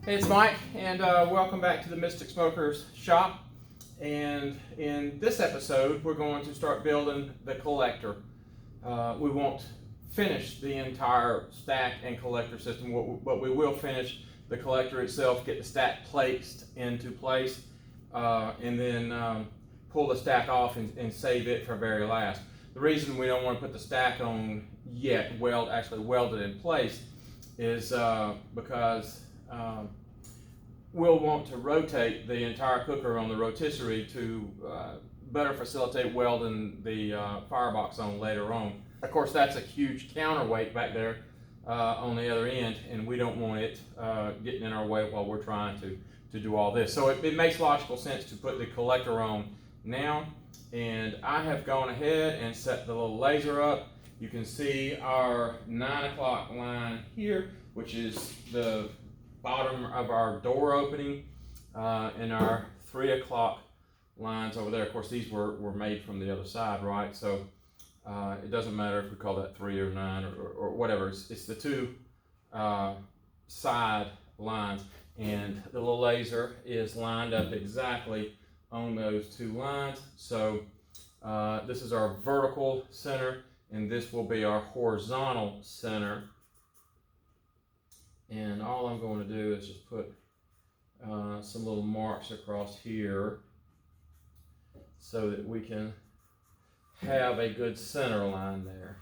Hey, it's Mike, and welcome back to the Mystic Smokers shop. And in this episode, we're going to start building the collector. We won't finish the entire stack and collector system, but we will finish the collector itself, get the stack placed into place, and then pull the stack off and save it for very last. The reason we don't want to put the stack on yet, actually welded in place, is because we'll want to rotate the entire cooker on the rotisserie to better facilitate welding the firebox on later on. Of course, that's a huge counterweight back there on the other end, and we don't want it getting in our way while we're trying to do all this. So it makes logical sense to put the collector on now, and I have gone ahead and set the little laser up. You can see our 9 o'clock line here, which is the bottom of our door opening, and our 3 o'clock lines over there. Of course, these were made from the other side, right? So it doesn't matter if we call that 3 or 9 or whatever. It's the two side lines, and the little laser is lined up exactly on those two lines. So this is our vertical center, and this will be our horizontal center. And all I'm going to do is just put some little marks across here so that we can have a good center line there.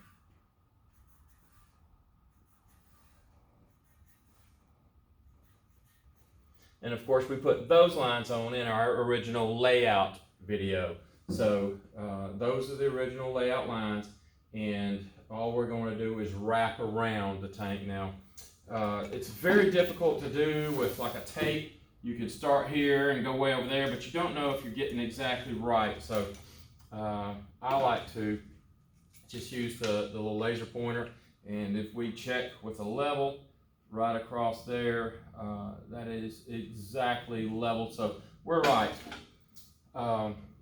And of course, we put those lines on in our original layout video. So those are the original layout lines, and all we're going to do is wrap around the tank now. It's very difficult to do with like a tape. You can start here and go way over there, but you don't know if you're getting exactly right. So I like to just use the little laser pointer, and if we check with a level right across there, that is exactly level. So we're right.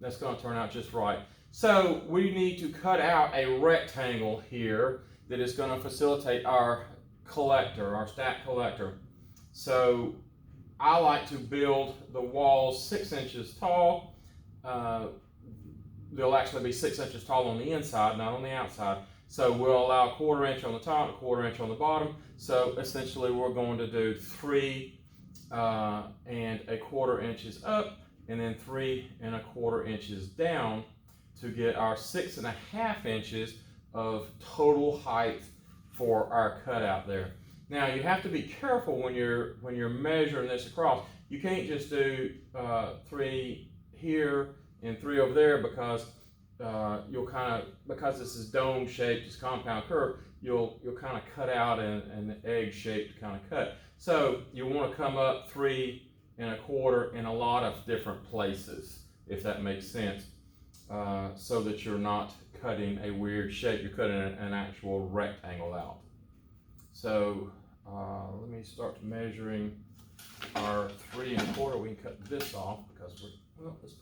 That's going to turn out just right. So we need to cut out a rectangle here that is going to facilitate our collector, our stack collector. So I like to build the walls 6 inches tall. They'll actually be 6 inches tall on the inside, not on the outside. So we'll allow a 1/4 inch on the top, a 1/4 inch on the bottom. So essentially we're going to do 3 and 1/4 inches up, and then 3 and 1/4 inches down to get our 6.5 inches of total height for our cutout there. Now you have to be careful when you're measuring this across. You can't just do 3 here and 3 over there, because because this is dome shaped, this compound curve, you'll kind of cut out an egg shaped kind of cut. So you want to come up 3 and 1/4 in a lot of different places, if that makes sense, so that you're not cutting a weird shape. You're cutting an actual rectangle out. So let me start measuring our 3 and 1/4. We can cut this off because let's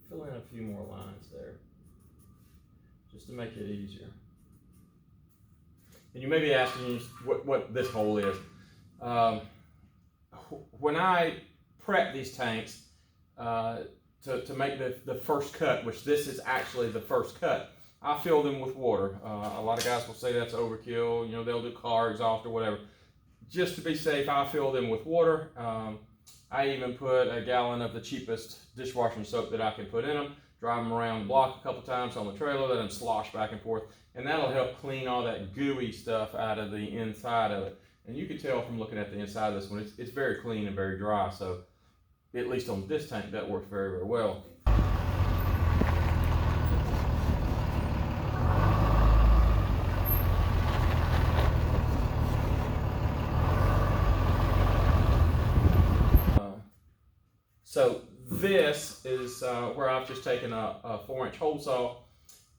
fill in a few more lines there just to make it easier. And you may be asking what this hole is. When I prep these tanks to make the first cut, which this is actually the first cut, I fill them with water. A lot of guys will say that's overkill. You know, they'll do car exhaust or whatever. Just to be safe, I fill them with water. I even put a gallon of the cheapest dishwashing soap that I can put in them, drive them around the block a couple times on the trailer, let them slosh back and forth, and that'll help clean all that gooey stuff out of the inside of it. And you can tell from looking at the inside of this one, it's very clean and very dry. So at least on this tank, that works very, very well. So this is where I've just taken a 4-inch hole saw,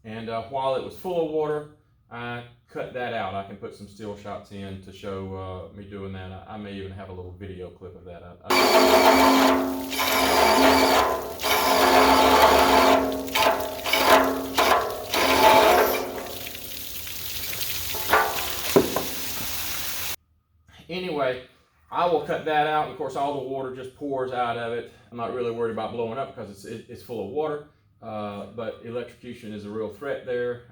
and while it was full of water, I cut that out. I can put some still shots in to show me doing that. I may even have a little video clip of that. Anyway, I will cut that out. Of course, all the water just pours out of it. I'm not really worried about blowing up because it's full of water. But electrocution is a real threat there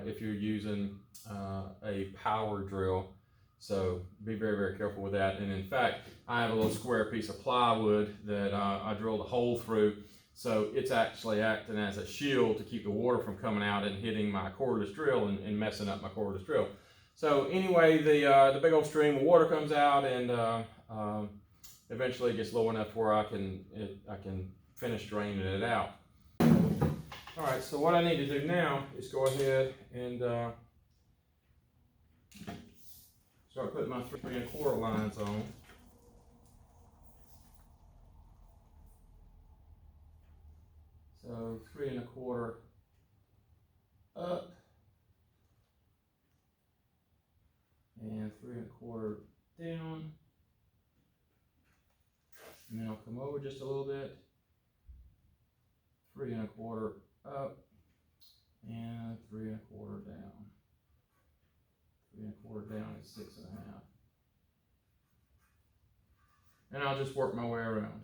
if you're using a power drill. So be very, very careful with that. And in fact, I have a little square piece of plywood that I drilled a hole through. So it's actually acting as a shield to keep the water from coming out and hitting my cordless drill and messing up my cordless drill. So anyway, the big old stream of water comes out, and eventually it gets low enough where I can finish draining it out. All right, so what I need to do now is go ahead and start putting my 3 1/4 lines on. So 3 1/4 up and 3 1/4 down, and then I'll come over just a little bit, 3 1/4 up and 3 1/4 down. 3 1/4 down is 6 1/2, and I'll just work my way around.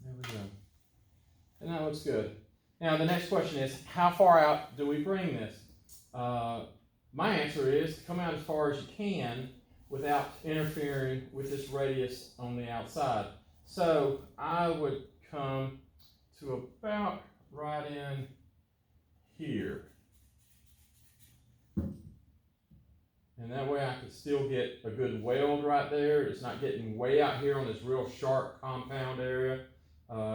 There we go. And that looks good. Now the next question is, how far out do we bring this? My answer is come out as far as you can without interfering with this radius on the outside. So I would come to about right in here. And that way I can still get a good weld right there. It's not getting way out here on this real sharp compound area.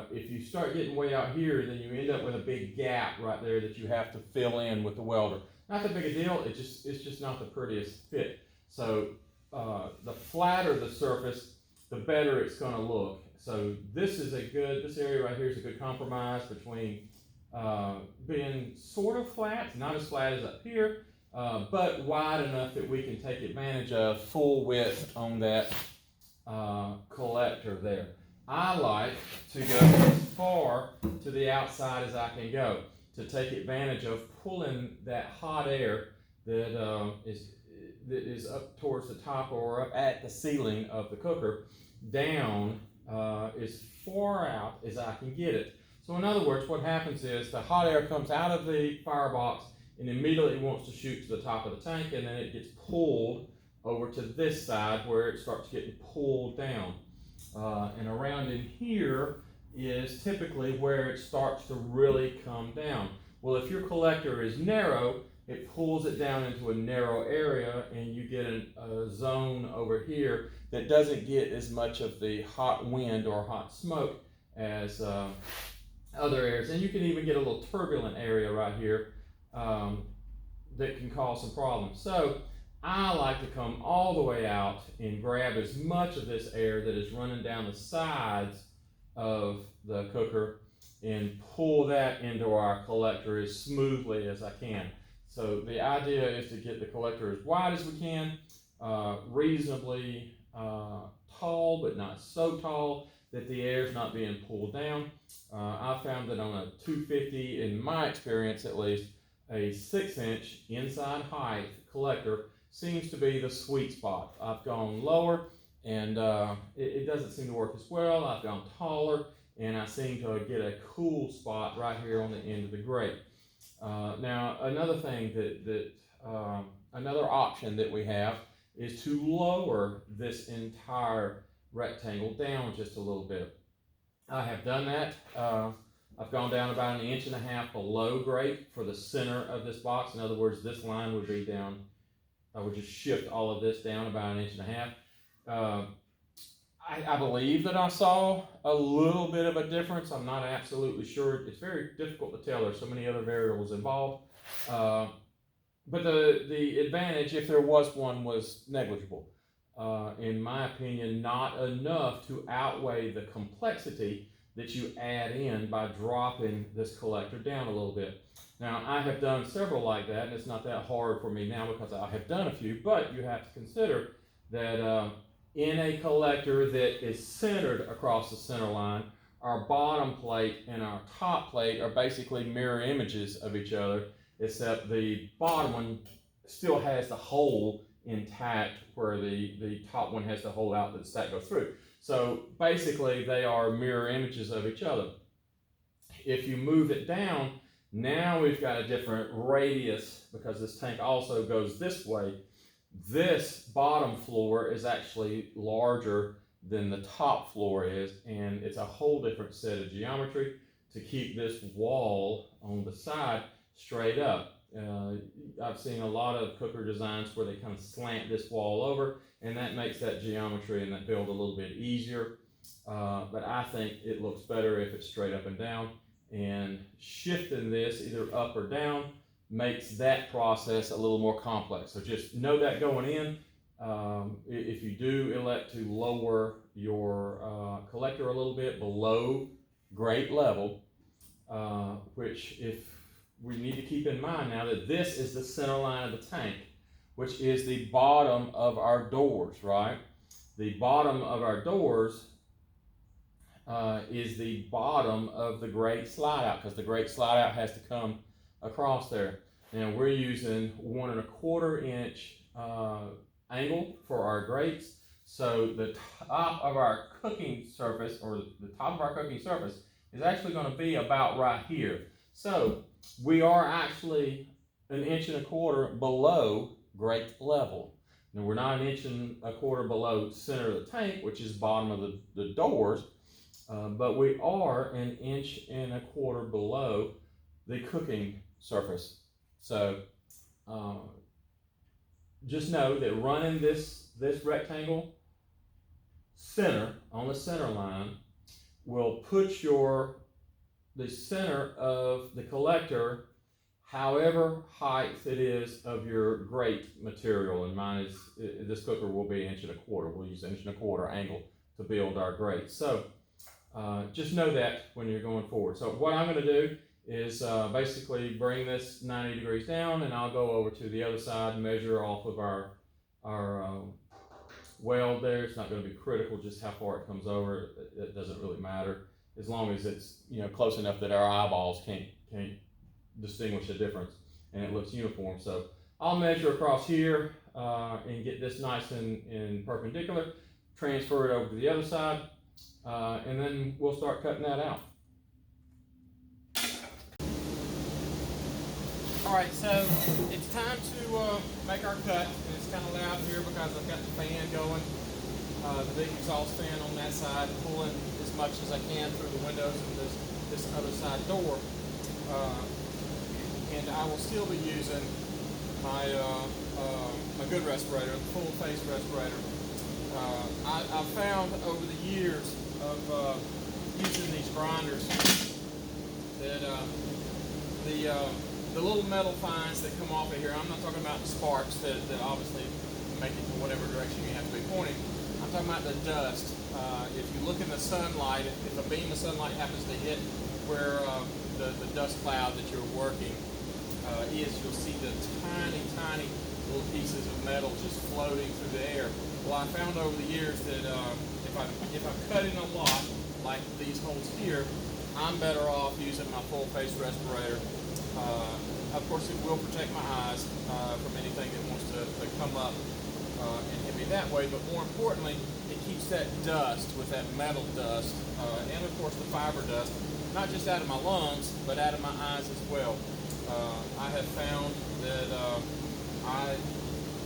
If you start getting way out here, then you end up with a big gap right there that you have to fill in with the welder. Not that big a deal, it's just not the prettiest fit. So the flatter the surface, the better it's gonna look. So this area right here is a good compromise between being sort of flat, not as flat as up here, but wide enough that we can take advantage of full width on that collector there. I like to go as far to the outside as I can go to take advantage of pulling that hot air that is up towards the top or up at the ceiling of the cooker down as far out as I can get it. So in other words, what happens is the hot air comes out of the firebox and immediately wants to shoot to the top of the tank, and then it gets pulled over to this side where it starts getting pulled down. And around in here is typically where it starts to really come down. Well, if your collector is narrow, it pulls it down into a narrow area, and you get a zone over here that doesn't get as much of the hot wind or hot smoke as other areas. And you can even get a little turbulent area right here that can cause some problems. So I like to come all the way out and grab as much of this air that is running down the sides of the cooker and pull that into our collector as smoothly as I can. So the idea is to get the collector as wide as we can, reasonably tall, but not so tall that the air is not being pulled down. I found that on a 250, in my experience at least, a 6-inch inside height collector seems to be the sweet spot. I've gone lower and it doesn't seem to work as well. I've gone taller and I seem to get a cool spot right here on the end of the grate. Now another thing another option that we have is to lower this entire rectangle down just a little bit. I have done that. I've gone down about 1.5 inches below grate for the center of this box. In other words, this line would be down. I would just shift all of this down about 1.5 inches. I believe that I saw a little bit of a difference. I'm not absolutely sure. It's very difficult to tell. There's so many other variables involved. But the advantage, if there was one, was negligible. In my opinion, not enough to outweigh the complexity that you add in by dropping this collector down a little bit. Now, I have done several like that, and it's not that hard for me now because I have done a few, but you have to consider that in a collector that is centered across the center line, our bottom plate and our top plate are basically mirror images of each other, except the bottom one still has the hole intact where the top one has the hole out that the stack goes through. So basically they are mirror images of each other. If you move it down, now we've got a different radius because this tank also goes this way. This bottom floor is actually larger than the top floor is, and it's a whole different set of geometry to keep this wall on the side straight up. I've seen a lot of cooker designs where they kind of slant this wall over, and that makes that geometry and that build a little bit easier. But I think it looks better if it's straight up and down, and shifting this either up or down makes that process a little more complex. So just know that going in. If you do elect to lower your collector a little bit below grate level, which if we need to keep in mind now that this is the center line of the tank, which is the bottom of our doors, right? The bottom of our doors is the bottom of the grate slide out, because the grate slide out has to come across there. Now we're using 1 1/4 inch angle for our grates. So the top of our cooking surface, or the top of our cooking surface, is actually going to be about right here. So we are actually 1 1/4 inches below grate level. Now we're not 1 1/4 inches below center of the tank, which is bottom of the doors, but we are 1 1/4 inches below the cooking surface. So just know that running this rectangle center on the center line will put the center of the collector however height it is of your grate material. And mine is, this cooker will be 1 1/4 inches. We'll use 1 1/4 inch angle to build our grate. So just know that when you're going forward. So what I'm going to do is basically bring this 90 degrees down, and I'll go over to the other side and measure off of our weld there. It's not going to be critical just how far it comes over. It doesn't really matter as long as it's close enough that our eyeballs can't distinguish the difference and it looks uniform. So I'll measure across here and get this nice and perpendicular, transfer it over to the other side, and then we'll start cutting that out. Alright, so it's time to make our cut, and it's kind of loud here because I've got the fan going, the big exhaust fan on that side, pulling as much as I can through the windows of this other side door. And I will still be using my good respirator, the full face respirator. I've found over the years of using these grinders that the little metal fines that come off of here, I'm not talking about the sparks that obviously make it to whatever direction you have to be pointing. I'm talking about the dust. If you look in the sunlight, if a beam of sunlight happens to hit where the dust cloud that you're working is, you'll see the tiny little pieces of metal just floating through the air. Well, I found over the years that if I'm cutting a lot, like these holes here, I'm better off using my full face respirator. Of course, it will protect my eyes from anything that wants to come up and hit me that way, but more importantly, it keeps that dust, with that metal dust, and of course the fiber dust, not just out of my lungs, but out of my eyes as well. I have found that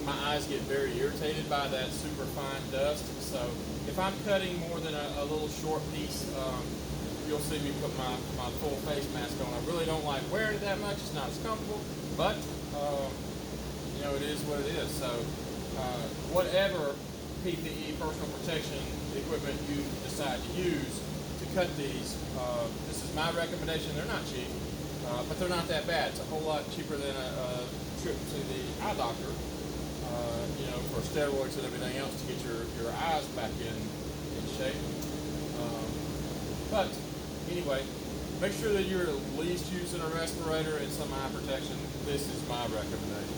my eyes get very irritated by that super fine dust, so if I'm cutting more than a little short piece, you'll see me put my full face mask on. I really don't like wearing it that much. It's not as comfortable, but it is what it is. So whatever PPE, personal protection equipment you decide to use to cut these, this is my recommendation. They're not cheap, but they're not that bad. It's a whole lot cheaper than a trip to the eye doctor, for steroids and everything else to get your eyes back in shape. But anyway, make sure that you're at least using a respirator and some eye protection. This is my recommendation.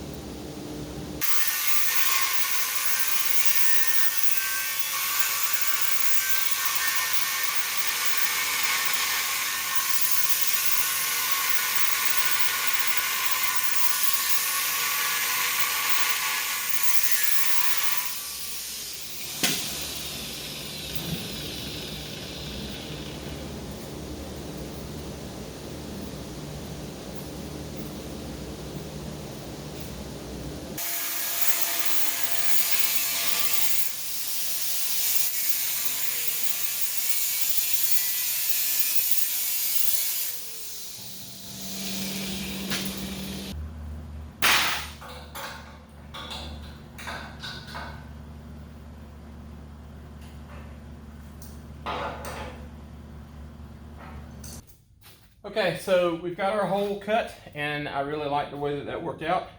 Okay, so we've got our hole cut, and I really like the way that that worked out.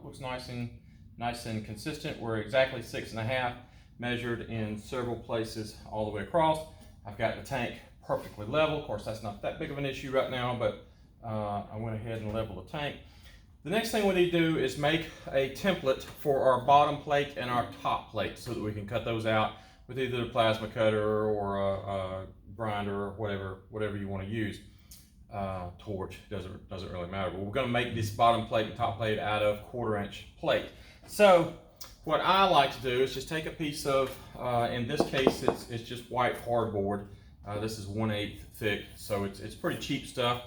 Looks nice and consistent. We're exactly 6.5, measured in several places all the way across. I've got the tank perfectly level. Of course, that's not that big of an issue right now, but I went ahead and leveled the tank. The next thing we need to do is make a template for our bottom plate and our top plate so that we can cut those out with either a plasma cutter or a grinder or whatever you want to use. Torch doesn't really matter, but we're going to make this bottom plate and top plate out of 1/4-inch plate. So what I like to do is just take a piece of, in this case it's just white hardboard. This is 1/8 thick, so it's pretty cheap stuff.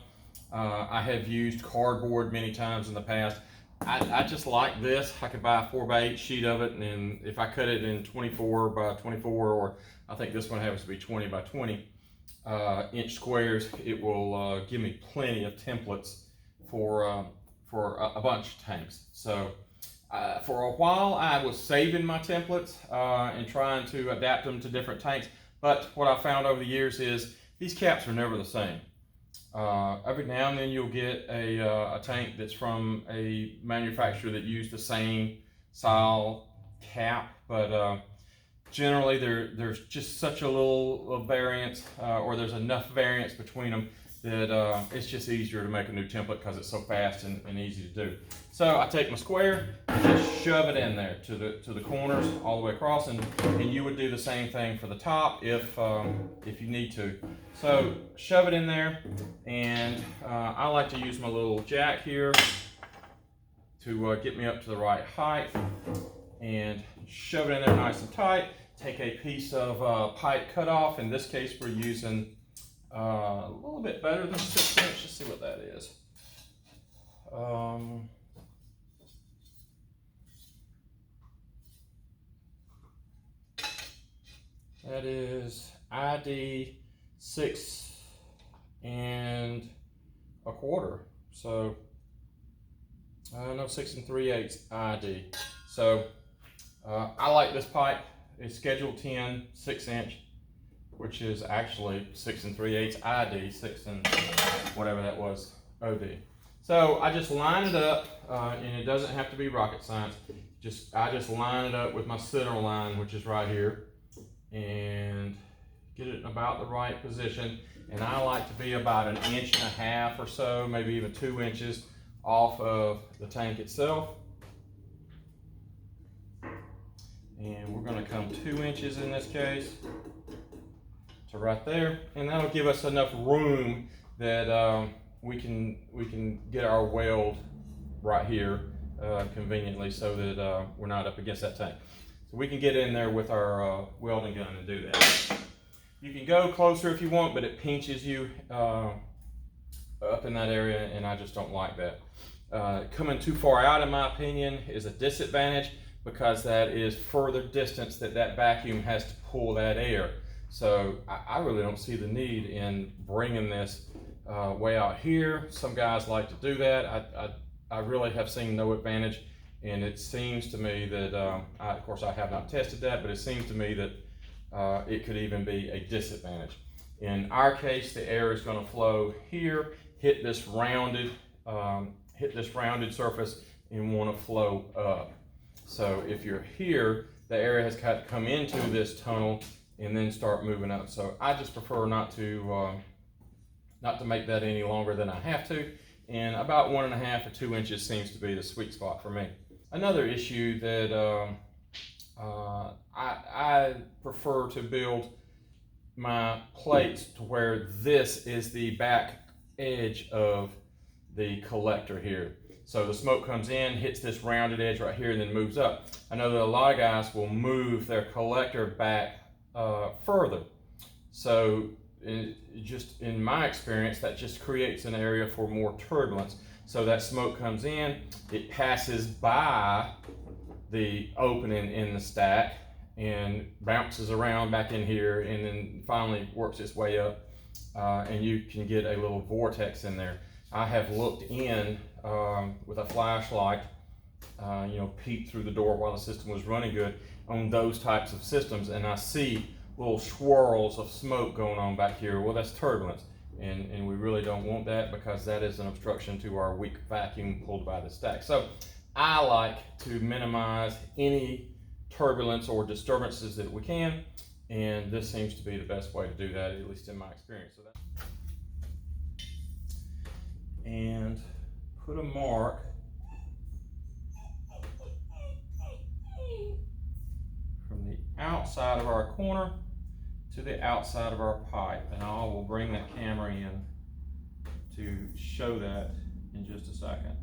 I have used cardboard many times in the past. I just like this. I could buy a 4x8 sheet of it, and then if I cut it in 24 by 24, or I think this one happens to be 20 by 20 inch squares, it will give me plenty of templates for a bunch of tanks. So for a while I was saving my templates and trying to adapt them to different tanks, but what I found over the years is these caps are never the same. Every now and then you'll get a tank that's from a manufacturer that used the same style cap, but generally there's just such a little variance, or there's enough variance between them that it's just easier to make a new template because it's so fast and easy to do. So I take my square and just shove it in there to the corners all the way across, and you would do the same thing for the top if you need to. So shove it in there, and I like to use my little jack here to get me up to the right height, and shove it in there nice and tight. Take a piece of pipe cutoff. In this case, we're using a little bit better than 6 inch. Let's see what that is. That is ID 6 1/4. So no, 6 3/8 ID. So I like this pipe. It's schedule 10, 6 inch, which is actually 6 3/8 ID, 6 and whatever that was, OD. So I just line it up, and it doesn't have to be rocket science. I just line it up with my center line, which is right here, and get it in about the right position. And I like to be about 1.5 inches or so, maybe even 2 inches off of the tank itself. And we're going to come 2 inches in this case to right there, and that'll give us enough room that we can get our weld right here conveniently, so that we're not up against that tank. So we can get in there with our welding gun and do that. You can go closer if you want, but it pinches you up in that area, and I just don't like that. Coming too far out, in my opinion, is a disadvantage, because that is further distance that vacuum has to pull that air. So I really don't see the need in bringing this way out here. Some guys like to do that. I really have seen no advantage, and it seems to me that, of course I have not tested that, but it seems to me that it could even be a disadvantage. In our case, the air is going to flow here, hit this rounded surface, and want to flow up. So if you're here, the air has got to come into this tunnel and then start moving up. So I just prefer not to make that any longer than I have to. And about 1.5 or 2 inches seems to be the sweet spot for me. Another issue that I prefer to build my plates to where this is the back edge of the collector here. So the smoke comes in, hits this rounded edge right here, and then moves up. I know that a lot of guys will move their collector back further. So just in my experience, that just creates an area for more turbulence. So that smoke comes in, it passes by the opening in the stack and bounces around back in here, and then finally works its way up, and you can get a little vortex in there. I have looked in with a flashlight, peeked through the door while the system was running good on those types of systems, and I see little swirls of smoke going on back here. Well, that's turbulence, and we really don't want that because that is an obstruction to our weak vacuum pulled by the stack. So I like to minimize any turbulence or disturbances that we can, and this seems to be the best way to do that, at least in my experience. So and put a mark from the outside of our corner to the outside of our pipe, and I will bring that camera in to show that in just a second.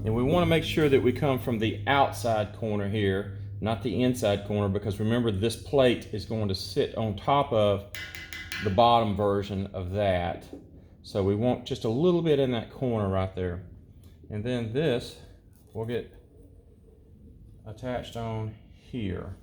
And we want to make sure that we come from the outside corner here, not the inside corner, because remember this plate is going to sit on top of the bottom version of that. So we want just a little bit in that corner right there. And then this will get attached on here.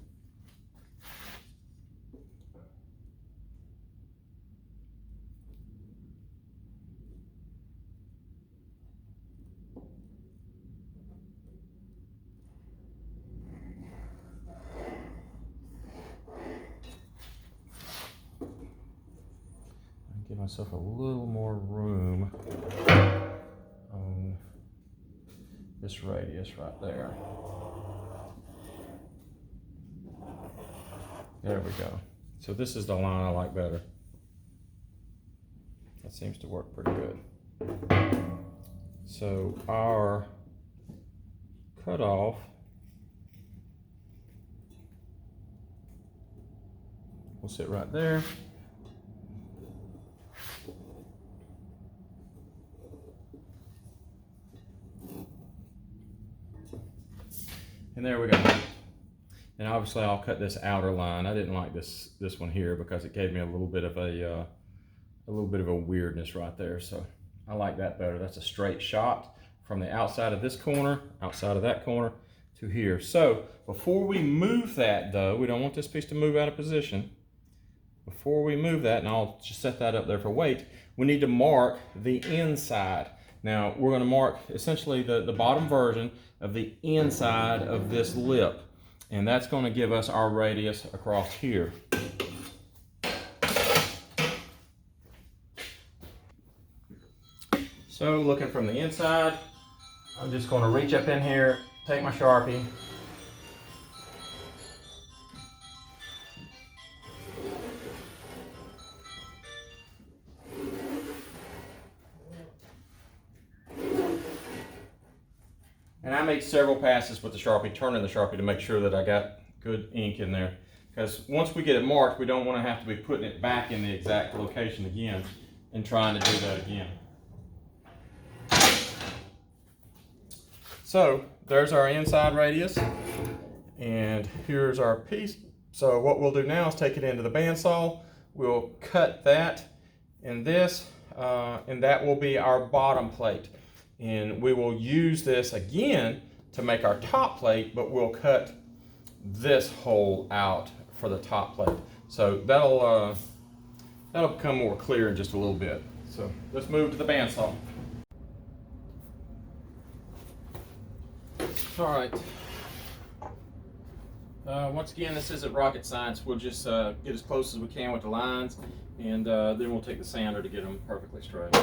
Give myself a little more room on this radius right there. There we go. So this is the line I like better. That seems to work pretty good. So our cutoff will sit right there. And there we go. And obviously I'll cut this outer line. I didn't like this one here because it gave me a little bit of a weirdness right there. So I like that better. That's a straight shot from the outside of this corner, outside of that corner to here. So before we move that though, we don't want this piece to move out of position. Before we move that, and I'll just set that up there for weight, we need to mark the inside. Now we're going to mark essentially the bottom version of the inside of this lip, and that's going to give us our radius across here. So looking from the inside, I'm just going to reach up in here, take my Sharpie, and I made several passes with the Sharpie, turning the Sharpie to make sure that I got good ink in there. Because once we get it marked, we don't want to have to be putting it back in the exact location again and trying to do that again. So there's our inside radius, and here's our piece. So what we'll do now is take it into the bandsaw. We'll cut that and this, and that will be our bottom plate. And we will use this again to make our top plate, but we'll cut this hole out for the top plate. So that'll become more clear in just a little bit. So let's move to the bandsaw. All right. Once again, this isn't rocket science. We'll just get as close as we can with the lines, and then we'll take the sander to get them perfectly straight.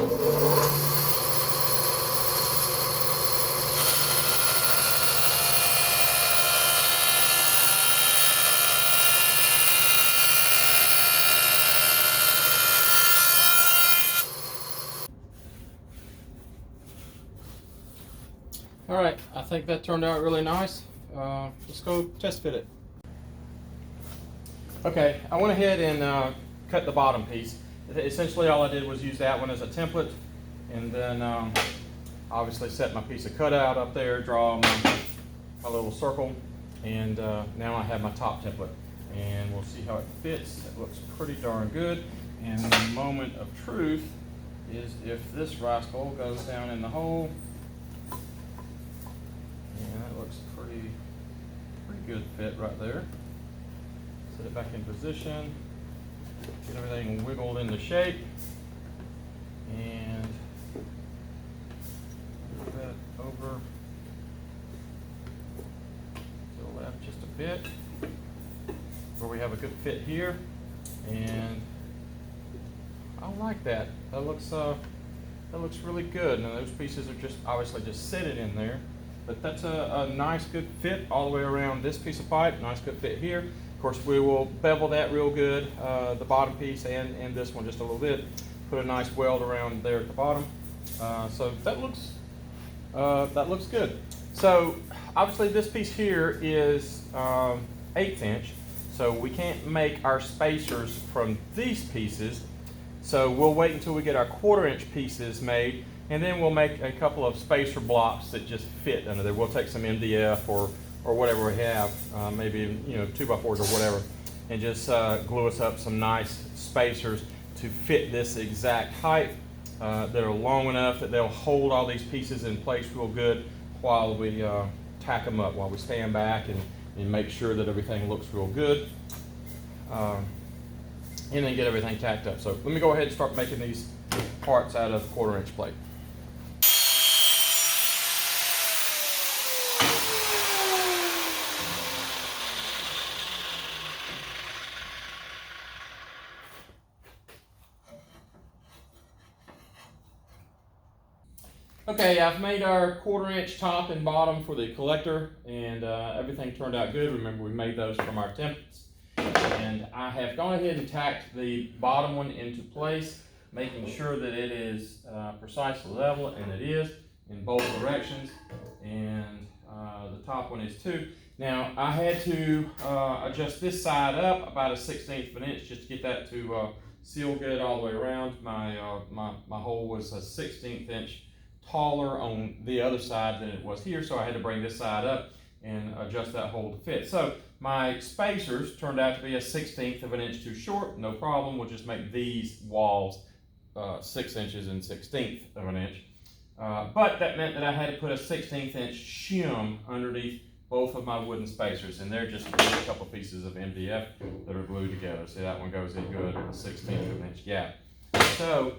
All right, I think that turned out really nice. Let's go test fit it. Okay, I went ahead and cut the bottom piece. Essentially all I did was use that one as a template, and then obviously set my piece of cutout up there, draw my little circle, and now I have my top template. And we'll see how it fits. It looks pretty darn good. And the moment of truth is if this rascal goes down in the hole. And that looks pretty good fit right there. Set it back in position. Get everything wiggled into shape. And move that over to the left just a bit, where we have a good fit here. And I like that. That looks really good. Now those pieces are just obviously just sitting in there, but that's a nice good fit all the way around this piece of pipe. Nice good fit here. Of course, we will bevel that real good, the bottom piece and this one just a little bit. Put a nice weld around there at the bottom. So that looks good. So obviously this piece here is 1/8 inch. So we can't make our spacers from these pieces. So we'll wait until we get our 1/4 inch pieces made, and then we'll make a couple of spacer blocks that just fit under there. We'll take some MDF or whatever we have, maybe 2x4s or whatever, and just glue us up some nice spacers to fit this exact height that are long enough that they'll hold all these pieces in place real good while we tack them up, while we stand back and make sure that everything looks real good. And then get everything tacked up. So let me go ahead and start making these parts out of 1/4 inch plate. Okay, I've made our 1/4 inch top and bottom for the collector, and everything turned out good. Remember, we made those from our templates. And I have gone ahead and tacked the bottom one into place, making sure that it is precisely level, and it is in both directions, and the top one is too. Now I had to adjust this side up about 1/16 of an inch just to get that to seal good all the way around. My hole was 1/16 inch taller on the other side than it was here, so I had to bring this side up and adjust that hole to fit. So my spacers turned out to be 1/16 of an inch too short. No problem, we'll just make these walls 6 inches and 1/16 of an inch. But that meant that I had to put a 1/16 inch shim underneath both of my wooden spacers, and they're just a couple pieces of MDF that are glued together. See, that one goes in good, a 1/16 of an inch gap. So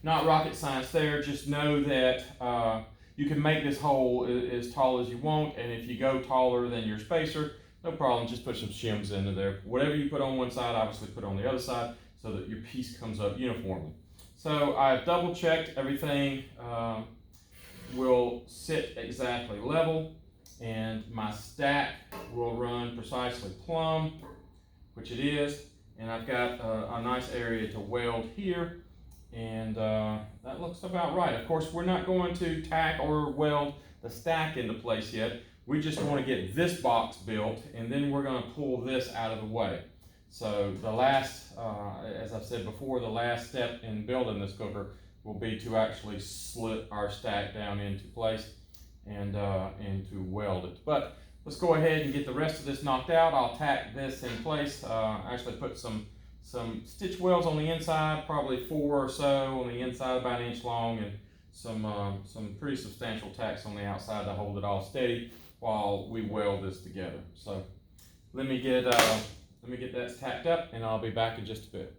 not rocket science there, just know that you can make this hole as tall as you want, and if you go taller than your spacer, no problem, just put some shims into there. Whatever you put on one side, obviously put on the other side so that your piece comes up uniformly. So I've double checked everything will sit exactly level, and my stack will run precisely plumb, which it is, and I've got a nice area to weld here. And that looks about right. Of course, we're not going to tack or weld the stack into place yet. We just want to get this box built, and then we're going to pull this out of the way. So the last, as I've said before, the last step in building this cooker will be to actually slit our stack down into place and to weld it. But let's go ahead and get the rest of this knocked out. I'll tack this in place. Actually put some stitch welds on the inside, probably 4 or so on the inside, about 1 inch long, and some pretty substantial tacks on the outside to hold it all steady while we weld this together. So let me get that tacked up, and I'll be back in just a bit.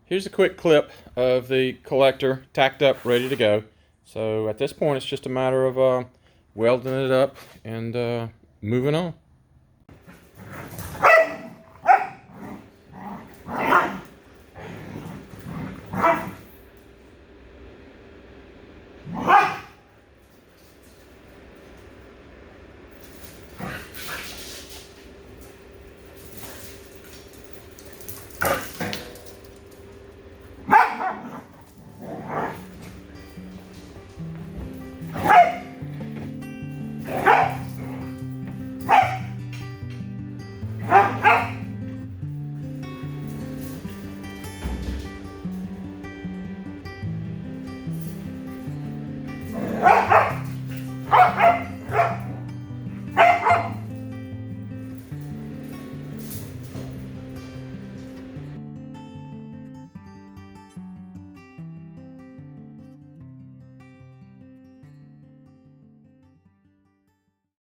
Here's a quick clip of the collector tacked up, ready to go. So at this point, it's just a matter of welding it up and moving on. Hey!